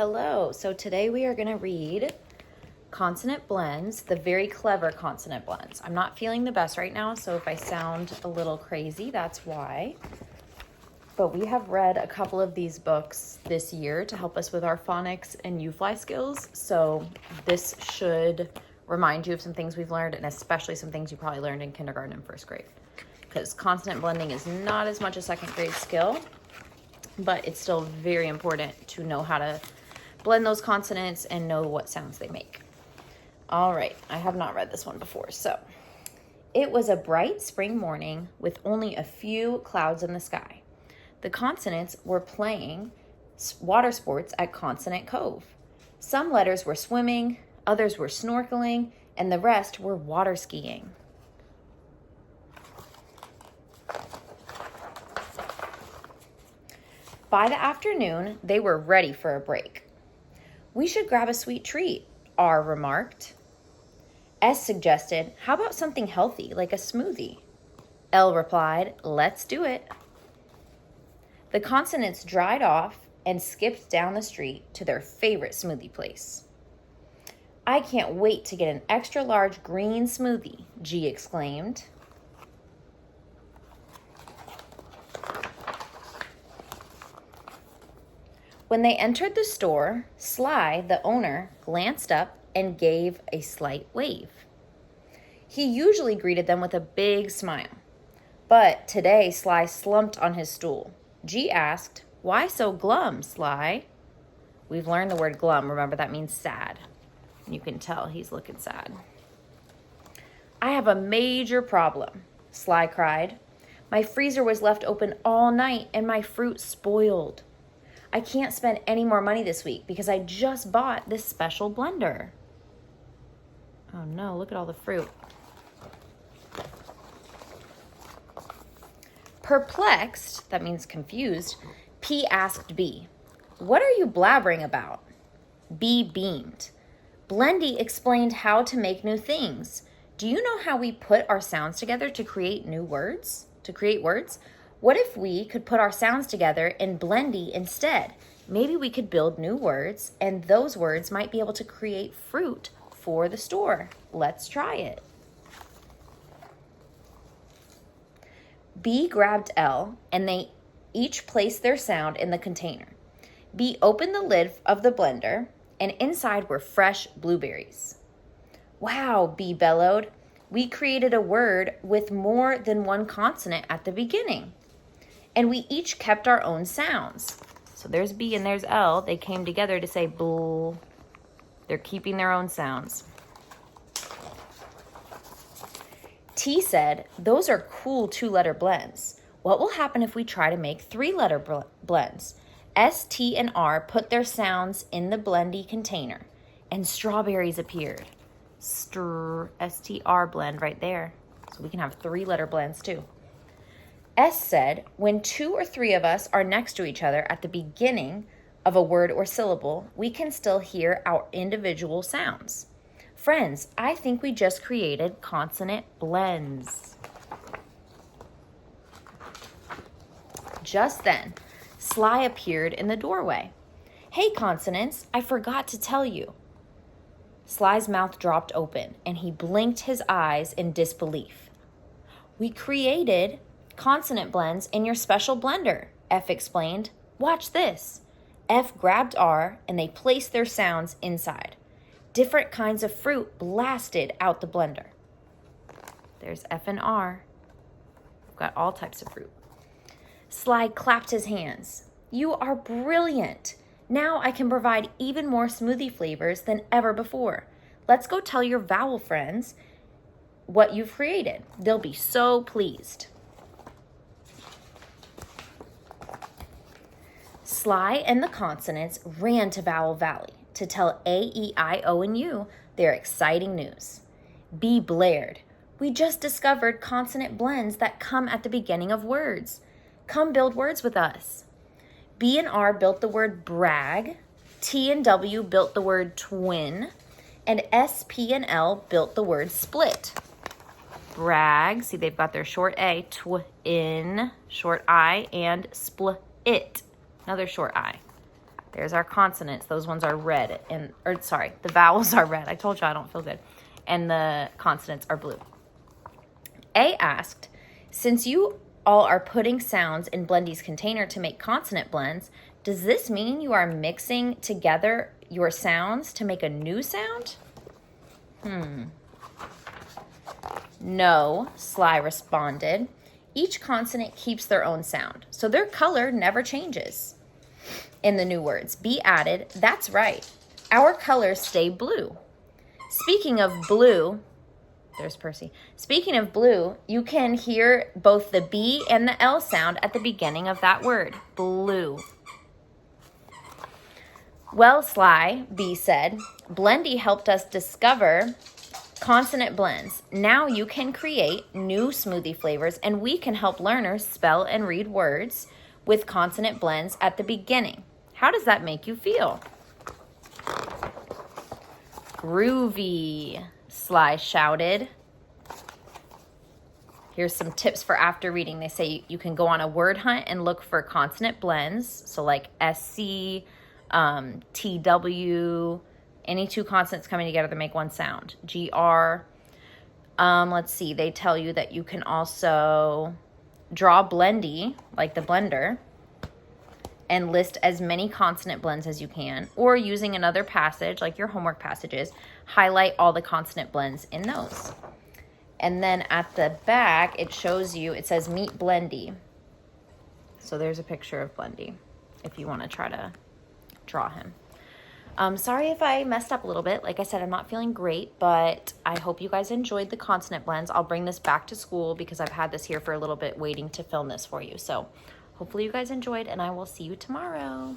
Hello. So today we are going to read Consonant Blends, the very clever Consonant Blends. I'm not feeling the best right now, so if I sound a little crazy, that's why. But we have read a couple of these books this year to help us with our phonics and U-fly skills. So this should remind you of some things we've learned, and especially some things you probably learned in kindergarten and first grade. Because consonant blending is not as much a second grade skill, but it's still very important to know how to blend those consonants and know what sounds they make. All right, I have not read this one before. So, it was a bright spring morning with only a few clouds in the sky. The consonants were playing water sports at Consonant Cove. Some letters were swimming, others were snorkeling, and the rest were water skiing. By the afternoon, they were ready for a break. "We should grab a sweet treat," R remarked. S suggested, "How about something healthy, like a smoothie?" L replied, "Let's do it." The consonants dried off and skipped down the street to their favorite smoothie place. "I can't wait to get an extra large green smoothie," G exclaimed. When they entered the store, Sly, the owner, glanced up and gave a slight wave. He usually greeted them with a big smile. But today, Sly slumped on his stool. G asked, "Why so glum, Sly?" We've learned the word glum. Remember, that means sad. You can tell he's looking sad. "I have a major problem," Sly cried. "My freezer was left open all night and my fruit spoiled. I can't spend any more money this week because I just bought this special blender." Oh no, look at all the fruit. Perplexed, that means confused, P asked B, "What are you blabbering about?" B beamed. "Blendy explained how to make new things. Do you know how we put our sounds together to create new words? What if we could put our sounds together in Blendy instead? Maybe we could build new words, and those words might be able to create fruit for the store. Let's try it." B grabbed L, and they each placed their sound in the container. B opened the lid of the blender, and inside were fresh blueberries. "Wow," B bellowed. "We created a word with more than one consonant at the beginning. And we each kept our own sounds." So there's B and there's L. They came together to say bull. They're keeping their own sounds. T said, "Those are cool two-letter blends. What will happen if we try to make three-letter blends?" S, T, and R put their sounds in the blendy container, and strawberries appeared. STR blend right there. So we can have three-letter blends too. S said, "When two or three of us are next to each other at the beginning of a word or syllable, we can still hear our individual sounds. Friends, I think we just created consonant blends." Just then, Sly appeared in the doorway. "Hey, consonants, I forgot to tell you." Sly's mouth dropped open, and he blinked his eyes in disbelief. "We created consonant blends in your special blender," F explained. "Watch this." F grabbed R, and they placed their sounds inside. Different kinds of fruit blasted out the blender. There's F and R. We've got all types of fruit. Sly clapped his hands. "You are brilliant. Now I can provide even more smoothie flavors than ever before. Let's go tell your vowel friends what you've created. They'll be so pleased." Sly and the consonants ran to Vowel Valley to tell A, E, I, O, and U their exciting news. B blared, "We just discovered consonant blends that come at the beginning of words. Come build words with us." B and R built the word brag, T and W built the word twin, and S, P, and L built the word split. Brag, see they've got their short A, twin, short I, and split, another short I. There's our consonants. Those ones are red. Sorry, the vowels are red. I told you I don't feel good. And the consonants are blue. A asked, since you all are putting sounds in Blendy's container to make consonant blends, does this mean you are mixing together your sounds to make a new sound? No, Sly responded. Each consonant keeps their own sound, so their color never changes. In the new words, B added, that's right. Our colors stay blue. Speaking of blue, there's Percy. Speaking of blue, you can hear both the B and the L sound at the beginning of that word, blue. Well, Sly, B said, Blendy helped us discover consonant blends. Now you can create new smoothie flavors, and we can help learners spell and read words with consonant blends at the beginning. How does that make you feel? Groovy, Sly shouted. Here's some tips for after reading. They say you can go on a word hunt and look for consonant blends. So like SC, TW, any two consonants coming together to make one sound. GR. Let's see. They tell you that you can also draw Blendy, like the blender, and list as many consonant blends as you can. Or using another passage, like your homework passages, highlight all the consonant blends in those. And then at the back, it shows you, it says Meet Blendy. So there's a picture of Blendy if you want to try to draw him. Sorry if I messed up a little bit. Like I said, I'm not feeling great, but I hope you guys enjoyed the consonant blends. I'll bring this back to school because I've had this here for a little bit waiting to film this for you. So hopefully you guys enjoyed, and I will see you tomorrow.